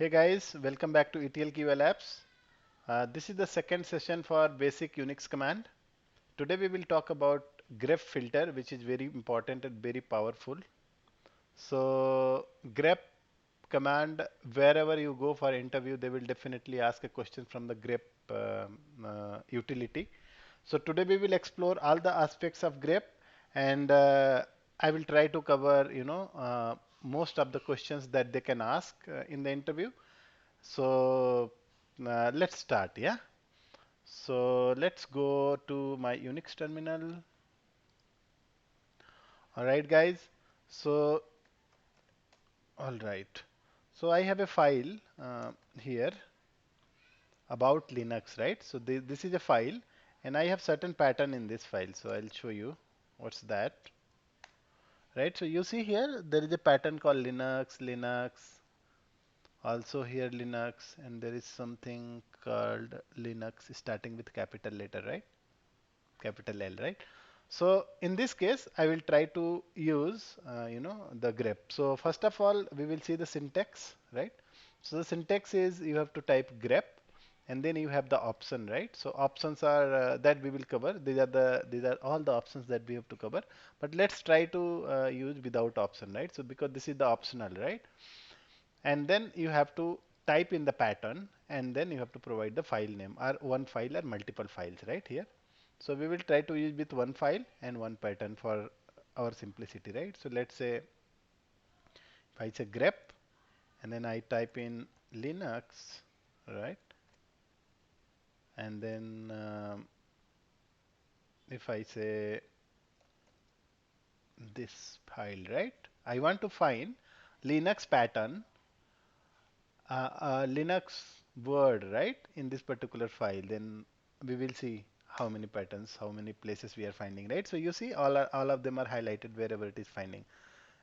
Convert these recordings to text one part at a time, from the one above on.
Hey guys, welcome back to ETL Labs. This is the second session for basic Unix command. Today we will talk about grep filter, which is very important and very powerful. So grep command, wherever you go for interview, they will definitely ask a question from the grep utility. So today we will explore all the aspects of grep, and I will try to cover, most of the questions that they can ask in the interview. So let's start, yeah. So let's go to my Unix terminal. All right, guys. So, all right. So I have a file here about Linux, right? So this is a file, and I have certain pattern in this file. So I'll show you what's that, right? So you see here there is a pattern called Linux. Also here Linux, and there is something called Linux starting with capital letter, right? Capital L, right? So in this case, I will try to use, the grep. So first of all, we will see the syntax, right? So the syntax is you have to type grep, and then you have the option, right? So options are that we will cover. These are all the options that we have to cover. But let's try to use without option, right? So because this is the optional, right? And then you have to type in the pattern, and then you have to provide the file name or one file or multiple files, right here. So we will try to use with one file and one pattern for our simplicity, right? So let's say if I say grep and then I type in Linux, right? And then if I say this file, right? I want to find Linux pattern, Linux word, right? In this particular file, then we will see how many patterns, how many places we are finding, right? So you see all of them are highlighted wherever it is finding.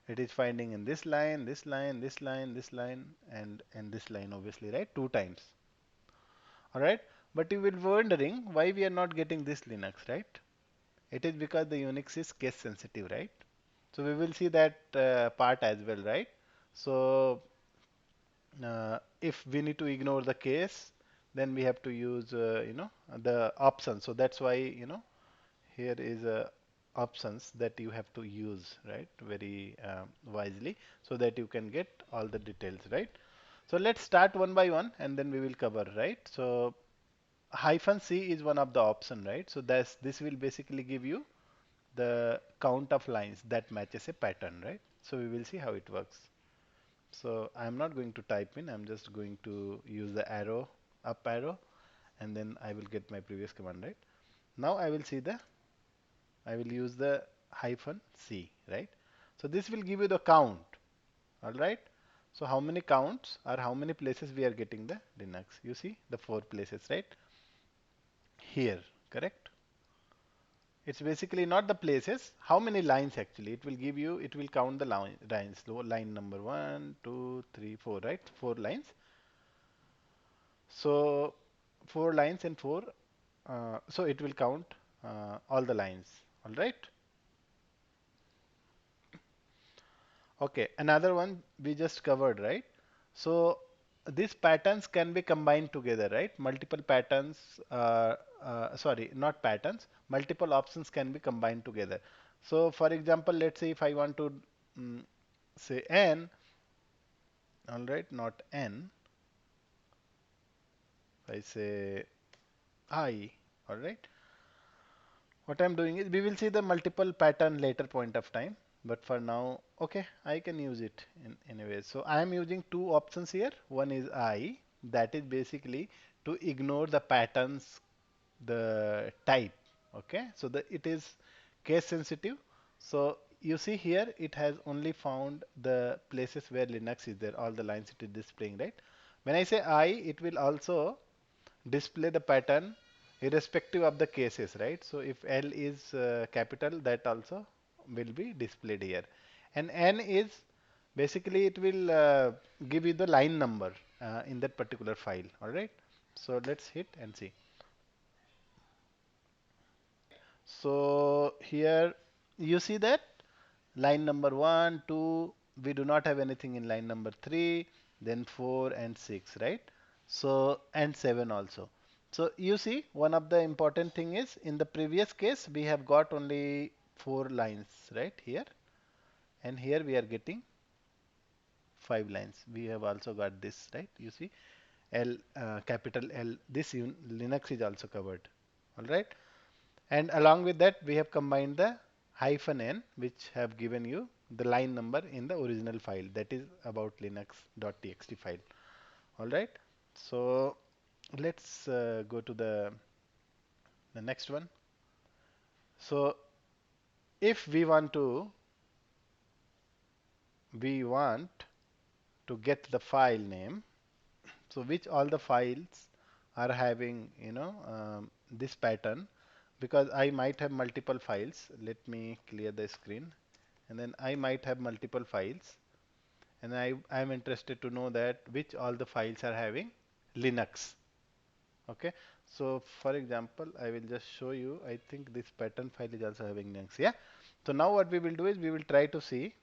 It is finding in this line, this line, this line, this line, and this line, obviously, right? Two times. All right. But you will be wondering why we are not getting this Linux, right? It is because the Unix is case sensitive, right? So we will see that part as well, right? So if we need to ignore the case, then we have to use, the option. So that's why, here is options that you have to use, right, very wisely, so that you can get all the details, right? So let's start one by one, and then we will cover, right? So hyphen C is one of the option, right? So this will basically give you the count of lines that matches a pattern, right? So we will see how it works. So I'm not going to type in, I'm just going to use the arrow, up arrow, and then I will get my previous command, right? Now I will use the hyphen C, right? So this will give you the count, all right? So how many counts or how many places we are getting the Linux? You see the 4 places, right? Here, correct? It's basically not the places, how many lines actually. It will give you, it will count the lines. So line number 1, 2, 3, 4, right? 4 lines. So 4 lines and four, so it will count all the lines, all right? Okay, another one we just covered, right? So these patterns can be combined together, right? Multiple patterns, sorry, not patterns, multiple options can be combined together. So for example, let's say if I want to say n, all right, not n, if I say I, all right. What I'm doing is we will see the multiple pattern later point of time. But for now, okay, I can use it in a way. So I am using two options here. One is I, that is basically to ignore the patterns, the type. Okay, so it is case sensitive. So you see here, it has only found the places where Linux is there, all the lines it is displaying, right? When I say I, it will also display the pattern irrespective of the cases, right? So if L is capital, that also will be displayed here. And N is basically it will give you the line number in that particular file, all right? So let's hit and see. So here you see that line number 1, 2, we do not have anything in line number 3. then 4 and 6, right? So, and 7 also. So you see, one of the important thing is in the previous case, we have got only 4 lines, right here. And here we are getting 5 lines. We have also got this, right? You see, L, capital L, this Linux is also covered. All right. And along with that, we have combined the hyphen n, which have given you the line number in the original file, that is about linux.txt file. All right. So let's go to the next one. So if we want to get the file name, so which all the files are having, this pattern, because I might have multiple files. Let me clear the screen, and then I might have multiple files, and I am interested to know that which all the files are having Linux. Okay, so for example, I will just show you. I think this pattern file is also having Linux. Yeah. So now what we will do is we will try to see.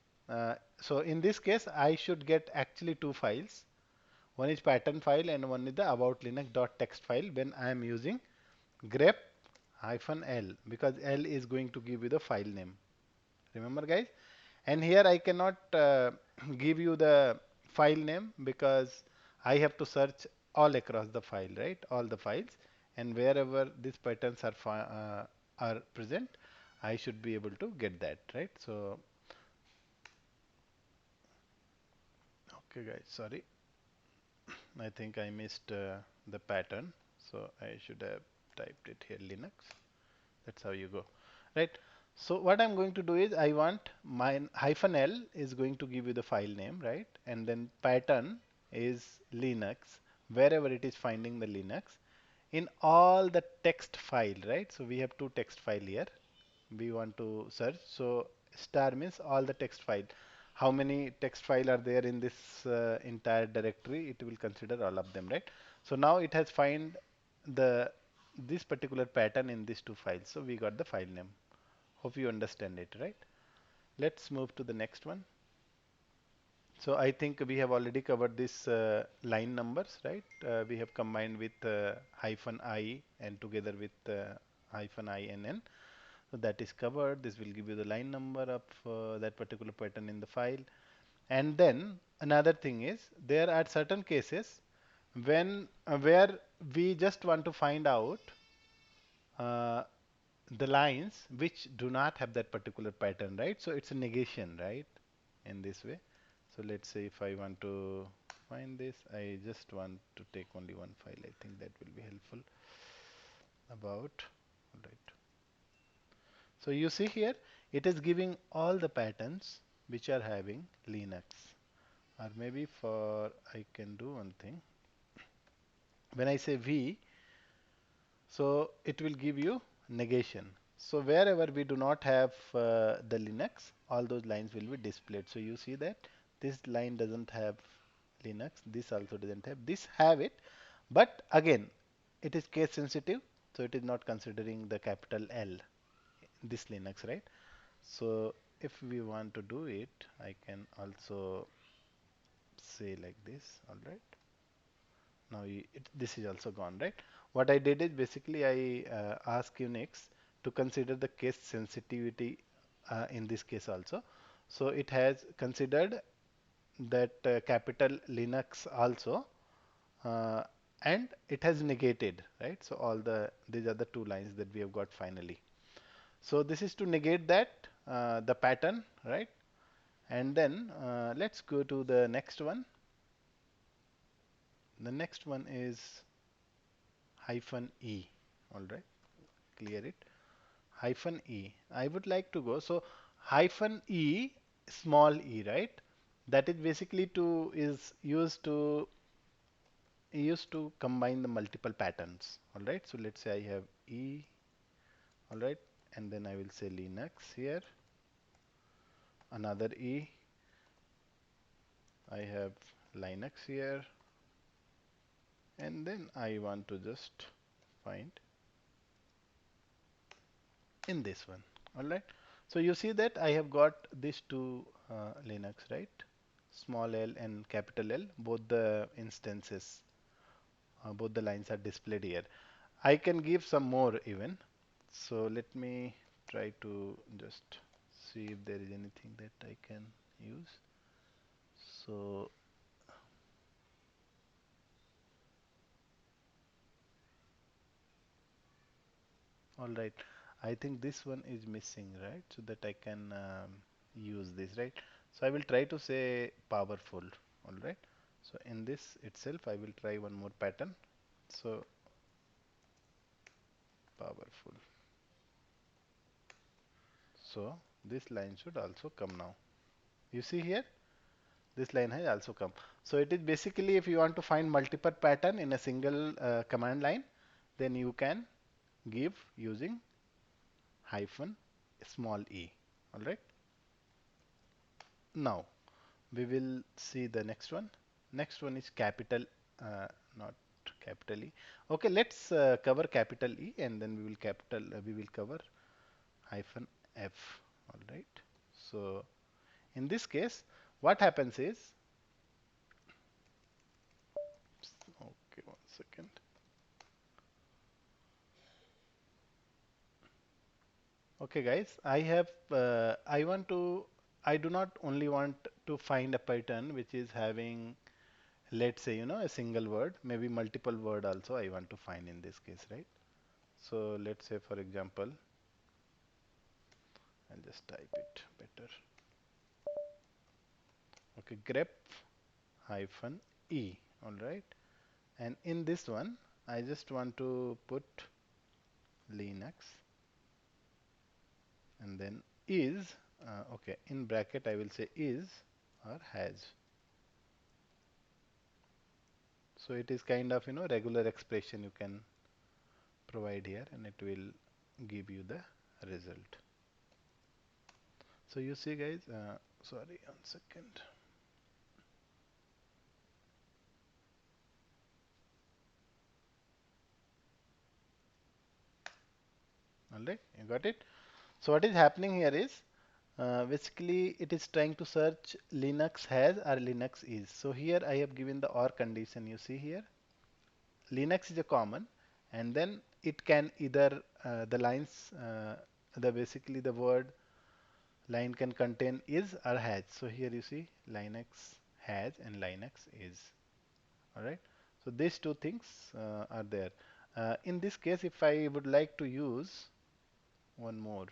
So in this case, I should get actually 2 files. One is pattern file and one is the about linux.txt file when I am using grep -l, because L is going to give you the file name. Remember, guys? And here I cannot give you the file name because I have to search all across the file, right? All the files, and wherever these patterns are present, I should be able to get that, right? So, okay, guys, sorry, I think I missed the pattern, so I should have typed it here, Linux. That's how you go, right? So what I'm going to do is I want my hyphen L is going to give you the file name, right? And then pattern is Linux, wherever it is finding the Linux in all the text file, right? So we have two text file here. We want to search. So star means all the text file. How many text file are there in this entire directory? It will consider all of them, right? So now it has find the this particular pattern in these two files. So we got the file name. Hope you understand it, right? Let's move to the next one. So I think we have already covered this line numbers, right? We have combined with hyphen I and together with hyphen I and N. So that is covered. This will give you the line number of that particular pattern in the file. And then another thing is there are certain cases when where we just want to find out uh, the lines which do not have that particular pattern, right? So it's a negation, right? In this way. So let's say if I want to find this, I just want to take only one file. I think that will be helpful about, right. So you see here, it is giving all the patterns which are having Linux. Or maybe for, I can do one thing. When I say V, so it will give you negation. So wherever we do not have the Linux, all those lines will be displayed. So you see that this line doesn't have Linux, this also doesn't have, this have it, but again, it is case sensitive, so it is not considering the capital L, this Linux, right? So if we want to do it, I can also say like this, all right? Now this is also gone, right? What I did is basically I asked Unix to consider the case sensitivity in this case also. So it has considered that capital Linux also, uh, and it has negated, right? So all these are the 2 lines that we have got finally. So this is to negate that the pattern, right? And then let's go to the next one. The next one is hyphen E. All right, clear it. Hyphen E. I would like to go. So hyphen E, small e, right? That is basically to is used to combine the multiple patterns. All right. So let's say I have E. All right, and then I will say Linux here. Another E. I have Linux here, and then I want to just find in this one. All right. So you see that I have got these two Linux, right? small l and capital L, both the instances, both the lines are displayed here. I can give some more even. So let me try to just see if there is anything that I can use. So, all right. I think this one is missing, right? So that I can use this, right? So I will try to say powerful, all right? So in this itself, I will try one more pattern. So powerful. So this line should also come now. You see here, this line has also come. So it is basically if you want to find multiple pattern in a single command line, then you can give using hyphen small e. All right. Now we will see the next one. Next one is capital, not capital E. Okay, let's cover capital E and then we will cover hyphen F. All right. So in this case, what happens is, okay, one second. Okay, guys, I do not only want to find a pattern which is having, let's say, a single word, maybe multiple word also I want to find in this case, right? So let's say, for example, I'll just type it better. Okay, grep hyphen e, all right. And in this one, I just want to put Linux and then is, okay, in bracket I will say is or has. So it is kind of, regular expression you can provide here and it will give you the result. So you see guys, sorry, one second. All right, you got it. So what is happening here is basically it is trying to search Linux has or Linux is. So here I have given the or condition. You see here, Linux is a common, and then it can either the lines, the basically the word line can contain is or has. So here you see Linux has and Linux is. All right. So these two things are there. In this case, if I would like to use one more,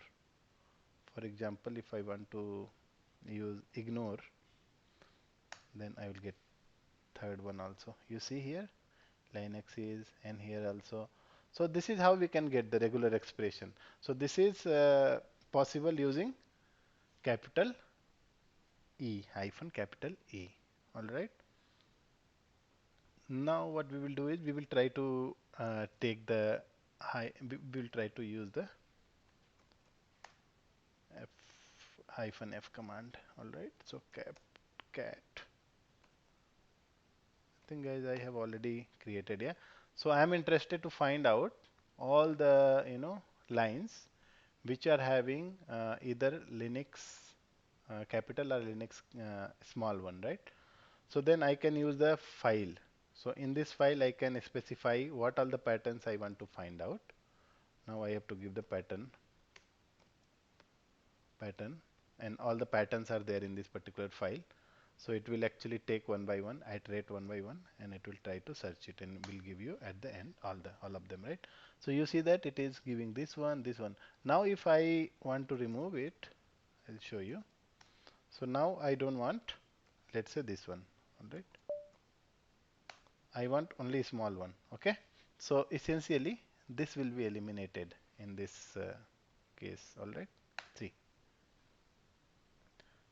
for example, if I want to use ignore, then I will get third one also. You see here, Linux is, and here also. So this is how we can get the regular expression. So this is possible using capital E hyphen capital E. All right. Now what we will do is we will try to take the we will try to use the F hyphen F command. All right. So cat. I think guys I have already created, yeah. So I am interested to find out all the lines which are having either Linux capital or Linux small one, right? So then I can use the file. So in this file I can specify what all the patterns I want to find out. Now I have to give the pattern, and all the patterns are there in this particular file. So it will actually take one by one, iterate one by one, and it will try to search it and will give you at the end all of them, right? So you see that it is giving this one, this one. Now if I want to remove it, I'll show you. So now I don't want, let's say this one, all right? I want only small one, okay? So essentially this will be eliminated in this case, all right?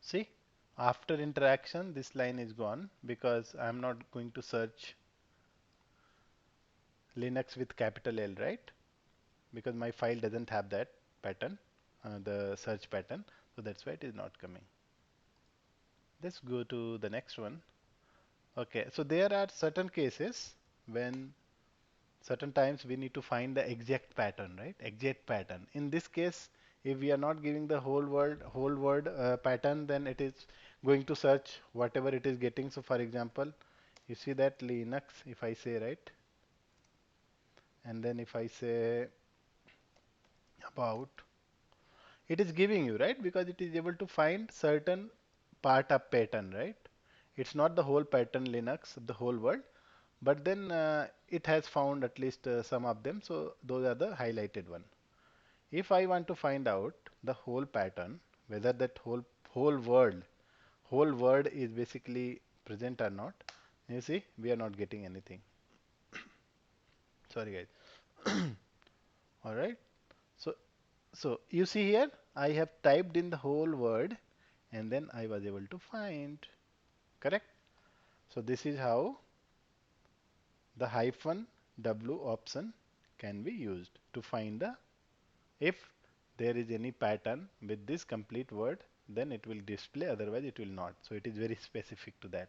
See, after interaction, this line is gone because I'm not going to search Linux with capital L, right? Because my file doesn't have that pattern, the search pattern. So that's why it is not coming. Let's go to the next one. Okay, so there are certain cases when certain times we need to find the exact pattern, right? Exact pattern. In this case, If we are not giving the whole word pattern, then it is going to search whatever it is getting. So for example, you see that Linux, if I say, right, and then if I say about, it is giving you, right, because it is able to find certain part of pattern, right? It's not the whole pattern Linux, the whole world, but then it has found at least some of them. So those are the highlighted one. If I want to find out the whole pattern, whether that whole world whole word is basically present or not, you see we are not getting anything. Sorry guys. All right. So you see here I have typed in the whole word and then I was able to find. Correct. So this is how the hyphen W option can be used to find the, if there is any pattern with this complete word, then it will display, otherwise it will not. So it is very specific to that.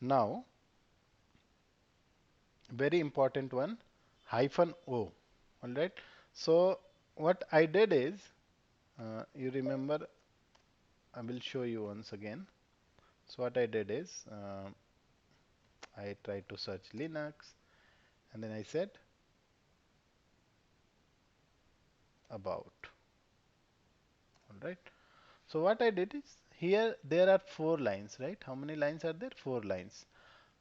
Now, very important one, hyphen O. All right. So what I did is, you remember, I will show you once again. So what I did is, I tried to search Linux, and then I said about. All right. So what I did is, here there are 4 lines, right? How many lines are there? 4 lines.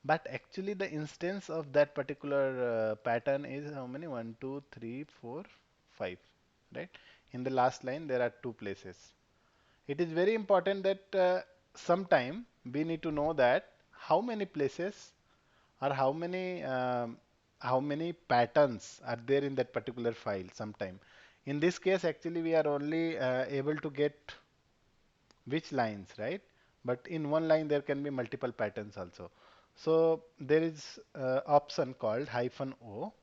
But actually the instance of that particular pattern is how many? 1, 2, 3, 4, 5, right? In the last line there are 2 places. It is very important that sometime we need to know that how many places or how many patterns are there in that particular file sometime. In this case actually we are only able to get which lines, right? But in one line there can be multiple patterns also. So there is option called hyphen O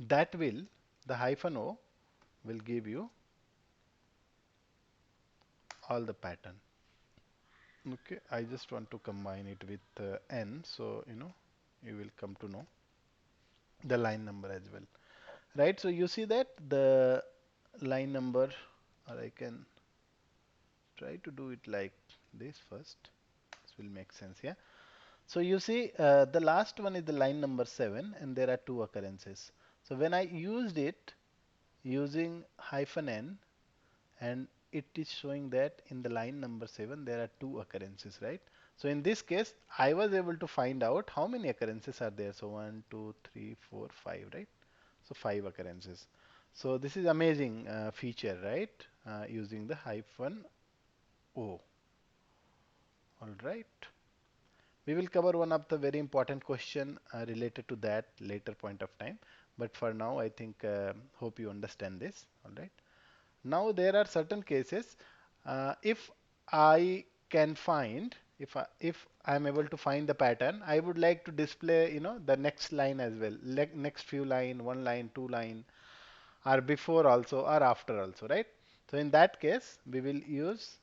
that will, the hyphen O will give you all the pattern. Okay, I just want to combine it with N, so you will come to know the line number as well, right? So you see that the line number, or I can try to do it like this first. This will make sense, yeah. So you see, the last one is the line number 7, and there are 2 occurrences. So when I used it using hyphen n, and it is showing that in the line number 7 there are 2 occurrences, right? So in this case, I was able to find out how many occurrences are there. So 1, 2, 3, 4, 5, right? So 5 occurrences. So this is amazing feature, right? Using the hyphen O. All right. We will cover one of the very important question related to that later point of time. But for now, I think hope you understand this. All right. Now there are certain cases. If I can find, if I am able to find the pattern, I would like to display, the next line as well, like next few line, 1 line, 2 line, or before also, or after also, right? So in that case, we will use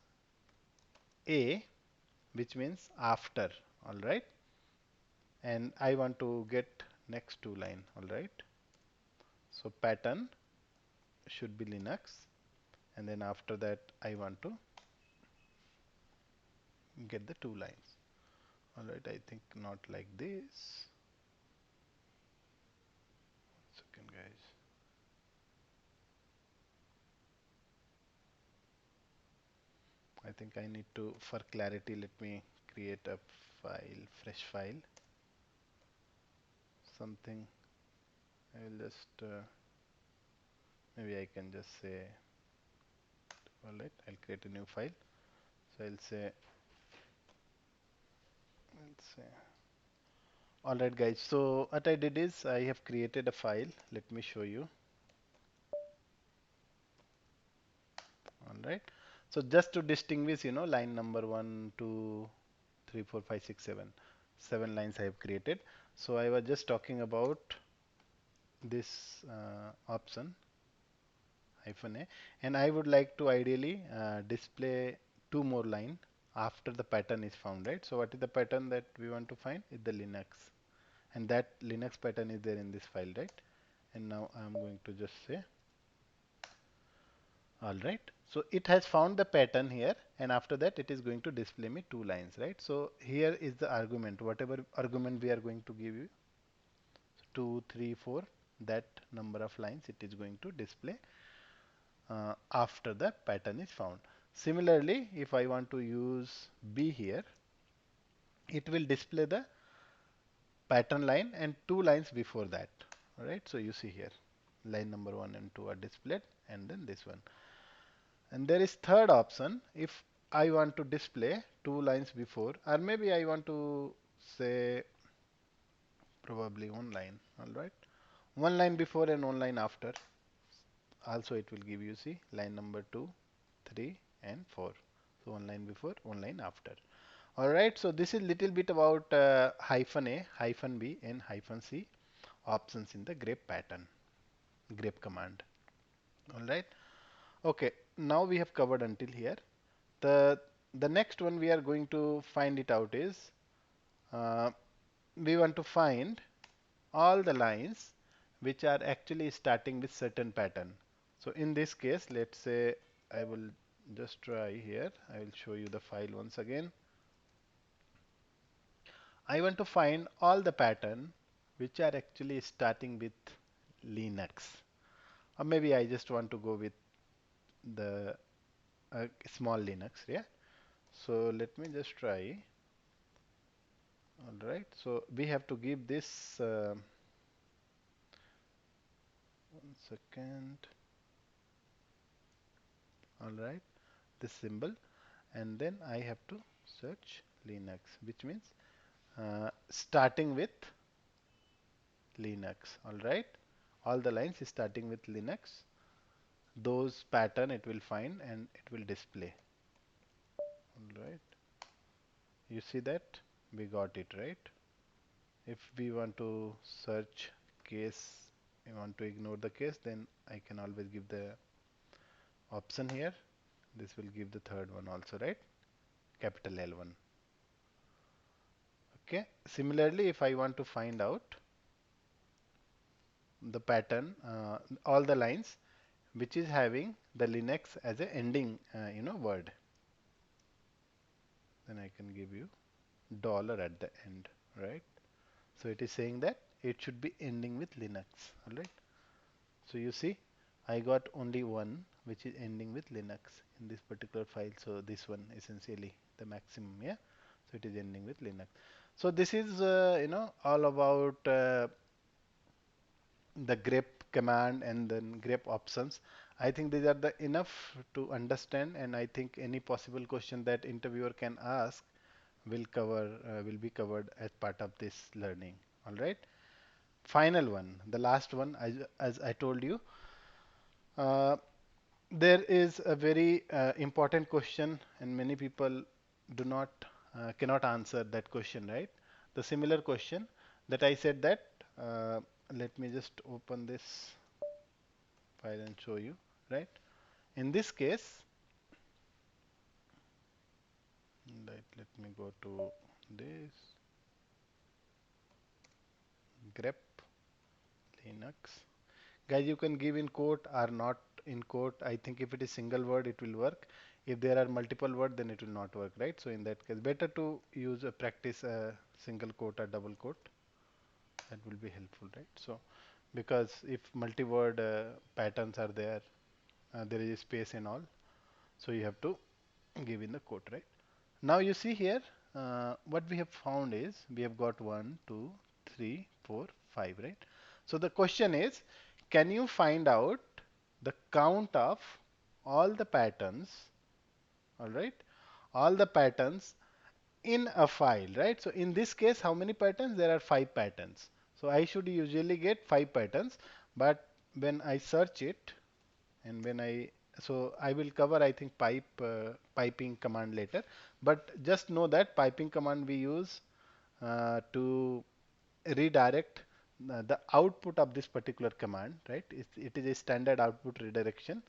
A, which means after. All right. And I want to get next 2 line. All right. So pattern should be Linux, and then after that I want to get the 2 lines. All right. I think not like this. 1 second, guys. I think I need to, for clarity, let me create a file, fresh file, something. I will just maybe I can just say, all right, I'll create a new file. So I'll say, all right, guys. So what I did is I have created a file. Let me show you. All right. So just to distinguish, line number 1, 2, 3, 4, 5, 6, 7. 7 lines I have created. So I was just talking about this option hyphen A, and I would like to ideally display 2 more line after the pattern is found, right? So what is the pattern that we want to find? Is the Linux, and that Linux pattern is there in this file, right? And now I'm going to just say All right. So it has found the pattern here, and after that it is going to display me two lines, right? So here is the argument, whatever argument we are going to give you, 2, 3, 4, that number of lines it is going to display after the pattern is found. Similarly, if I want to use B here, it will display the pattern line and two lines before that. All right. So you see here, line number 1 and 2 are displayed, and then this one. And there is third option. If I want to display two lines before, or maybe I want to say probably one line. All right. One line before and one line after. Also, it will give you, see, line number 2, 3, and 4. So one line before, one line after. All right. So this is little bit about hyphen A, hyphen B, and hyphen C options in the grep pattern, grep command. All right. Okay. Now we have covered until here. The the next one we are going to find it out is uh, we want to find all the lines which are actually starting with certain pattern. So in this case, let's say I will just try here. I will show you the file once again. I want to find all the pattern which are actually starting with Linux. Or maybe I just want to go with the small Linux, yeah. So let me just try. All right. So we have to give this, one second. All right. This symbol, and then I have to search Linux, which means starting with Linux. All right. All the lines is starting with Linux. Those pattern it will find and it will display. All right. You see that? We got it, right? If we want to search case, we want to ignore the case, then I can always give the option here. This will give the third one also, right? Capital L1. Okay. Similarly, if I want to find out the pattern, all the lines which is having the Linux as a ending, word, then I can give you dollar at the end, right? So it is saying that it should be ending with Linux, all right? So you see, I got only one which is ending with Linux in this particular file. So this one essentially the maximum, yeah. So it is ending with Linux. So this is all about the grep command and then grep options. I think these are the enough to understand, and I think any possible question that interviewer can ask will be covered as part of this learning. All right. Final one, the last one, as I told you. Uh, there is a very important question, and many people do not cannot answer that question, right? The similar question that I said that. Let me just open this file and show you, right? In this case, right, let me go to this grep Linux. Guys, you can give in quote or not in quote. I think if it is single word, it will work. If there are multiple words, then it will not work, right? So in that case, better to use a practice single quote or double quote. That will be helpful, right? So because if multi-word patterns are there, there is a space and all. So you have to give in the quote, right? Now you see here, what we have found is we have got 1, 2, 3, 4, 5, right? So the question is, can you find out the count of all the patterns, all right? All the patterns in a file, right? So in this case, how many patterns? There are 5 patterns. So I should usually get 5 patterns, but when I search it, and when I will cover, I think, piping command later, but just know that piping command we use to redirect the output of this particular command, right? It is a standard output redirection.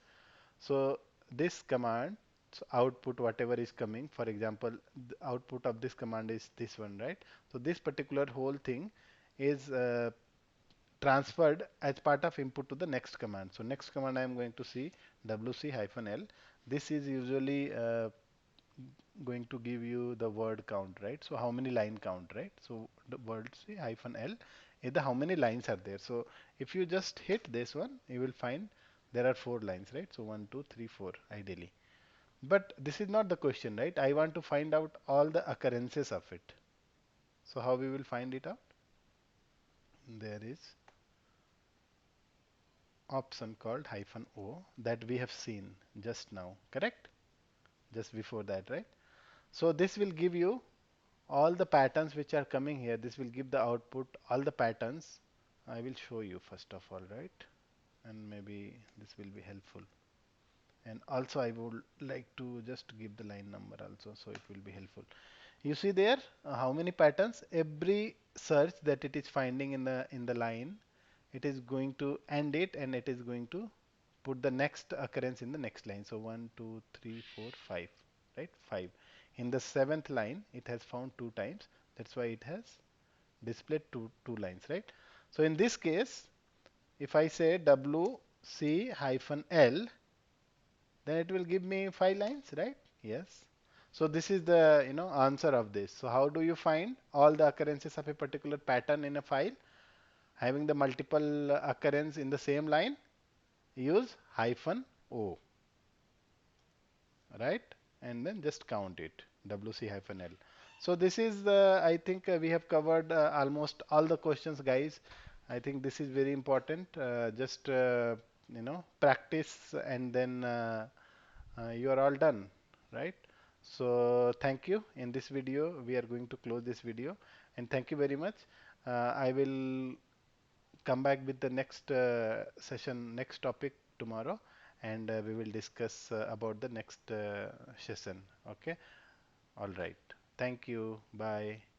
So this command, so output whatever is coming, for example, the output of this command is this one, right? So this particular whole thing is transferred as part of input to the next command. So next command I am going to see wc-l. This is usually going to give you the word count, right? So how many line count, right? So the word c hyphen l is the how many lines are there. So if you just hit this one, you will find there are 4 lines, right? So 1, 2, 3, 4 ideally. But this is not the question, right? I want to find out all the occurrences of it. So how we will find it out? There is option called hyphen o that we have seen just now, correct? Just before that, right? So this will give you all the patterns which are coming here. This will give the output, all the patterns. I will show you first of all, right? And maybe this will be helpful. And also I would like to just give the line number also, so it will be helpful. You see there how many patterns? Every search that it is finding in the line, it is going to end it and it is going to put the next occurrence in the next line. So 1, 2, 3, 4, 5, right? 5. In the seventh line, it has found 2 times. That's why it has displayed two lines, right? So in this case, if I say wc hyphen l, then it will give me 5 lines, right? Yes. So this is the answer of this. So how do you find all the occurrences of a particular pattern in a file? Having the multiple occurrence in the same line, use hyphen o, right? And then just count it, wc hyphen l. So this is the, I think we have covered almost all the questions, guys. I think this is very important. Just practice, and then you are all done, right? So thank you. In this video, we are going to close this video, and thank you very much. I will come back with the next session, next topic tomorrow, and we will discuss about the next session. Okay. All right. Thank you. Bye.